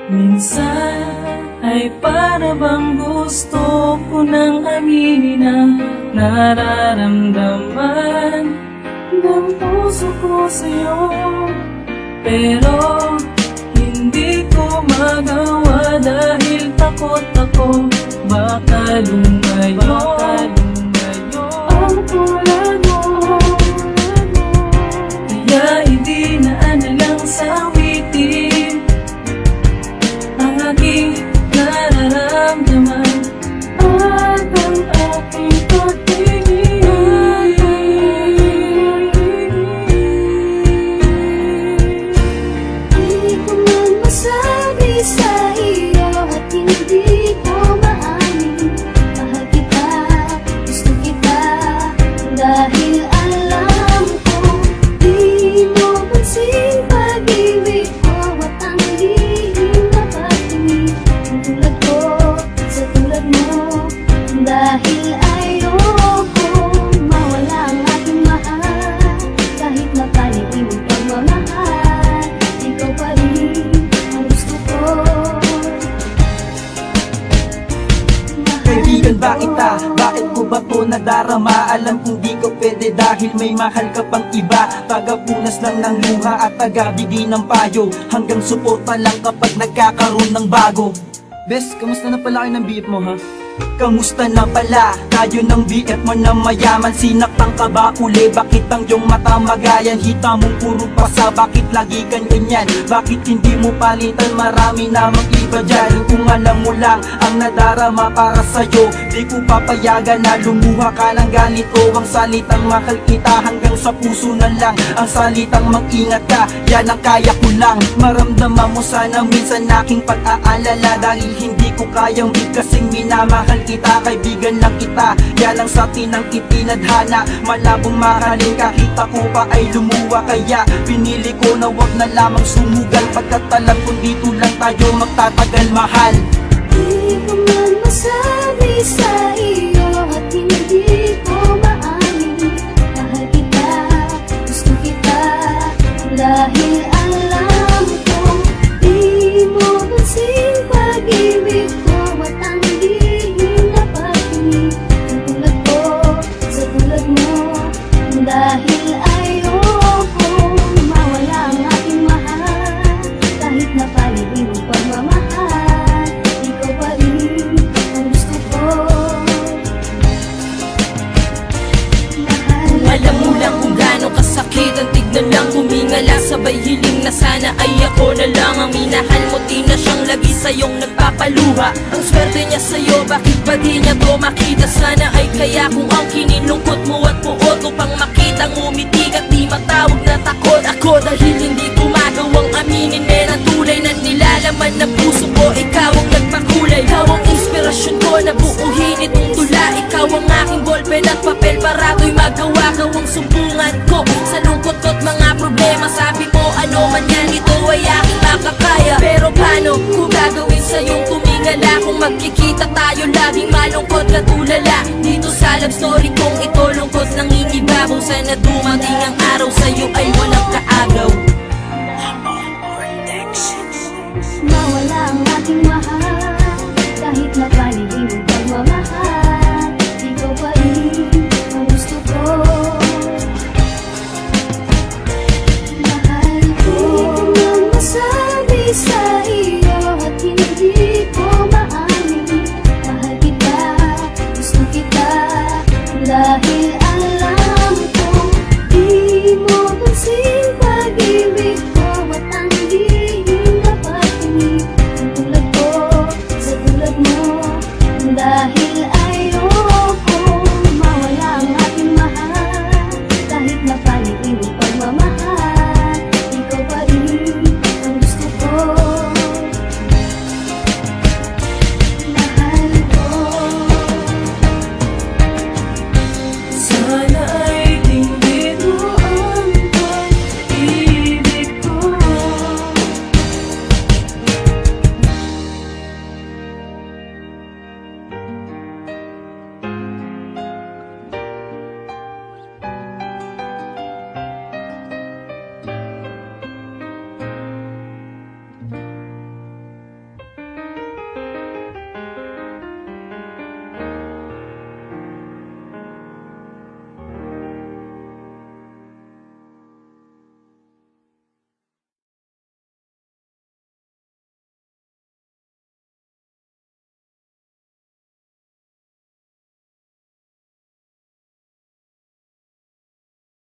Minsan ay para bang gusto ko nang aminin ang nararamdaman ng puso ko sa'yo. Pero hindi ko magawa dahil takot ako baka lumayo ang tulad mo. Kaya idinaan na lang sa awitin ang aking nararamdaman at ang aking pagtingin. Hindi ko man masabi sa iyo at hindi ko maamin. Mahal kita, gusto kita, dahil alam ko di mo pansin pag-ibig ko at ang lihim na pagtingin. Ang tulad ko sa tulad mo, dahil ayoko mawala ang aking mahal. Kahit napalitin ang pagmamahal, ikaw pa rin ang gusto ko. Kaibigan ba kita? Bakit ko ba to nadarama? Alam kong di ko pwede dahil may mahal ka pang iba. Tagapunas lang ng luha at tagabigay ng payo, hanggang suporta lang kapag nagkakaroon ng bago. Bes, kamusta na pala kayo ng BF mo ha? Kamusta na pala tayo ng BF mo na mayaman? Sinaktan ka ba uli? Bakit ang iyong mata magayan? Hita mong puro pasa, bakit lagi kang ganyan? Bakit hindi mo palitan? Marami namang iba dyan. Kung alam mo lang ang nadarama para sa'yo, di ko papayagan na lumuha ka ng galit o ang salitang mahal kita. Hanggang sa puso na lang ang salitang mag-ingat ka, yan ang kaya ko lang. Maramdaman mo sana minsan aking pag-aalala, dahil hindi ko kayang bigkasing minamahal kita. Kaibigan lang kita, yan ang sa atin ang itinadhana. Malabong mahalin ka, kita ko pa ay lumuwa. Kaya pinili ko na wag na lamang sumugal, pagkat alam kung dito lang tayo magtatagal, mahal. Di ko man masabi sa iyo at hindi ko maamin. Mahal kita, gusto kita, dahil alam ko di mo pansin pag-ibig ko at ang lihim na pagtingin. Ang tulad ko sa tulad mo, dahil ayoko mawala ang aking mahal. Kahit napalitin ang pagmamahal, ikaw pa rin ang gusto ko. Mahal Alam mo lang kung gaano kasakit ang tignan lang humingala. Sabay hiling na sana ay ako na lang ang minahal mo. Di na siyang lagi sa'yong nagpapaluha. Ang swerte niya sa'yo, bakit ba di niya to makita? Sana ay kaya kung ang kinilungkot mo at puot upang makita ngumitig at di matawag na takot ako. Dahil hindi ko magawang aminin na tunay na nilalaman na puso ko. Ikaw ang nagpakulay, ikaw ang inspirasyon ko na buuhin itong tula. Ikaw ang aking ballpen at papel para to'y magawa. Ikaw ang sumbungan ko sa lungkot ko't mga problema. Sabi mo ano man yan, ito ay aking makakaya. Pero paano kung gagawin sa'yong tumingala? Kung magkikita tayo laging malungkot na tulala. Dito sa love story kong ito lungkot nangingibabaw. Sana dumating ang araw sa'yo ay walang kaagaw.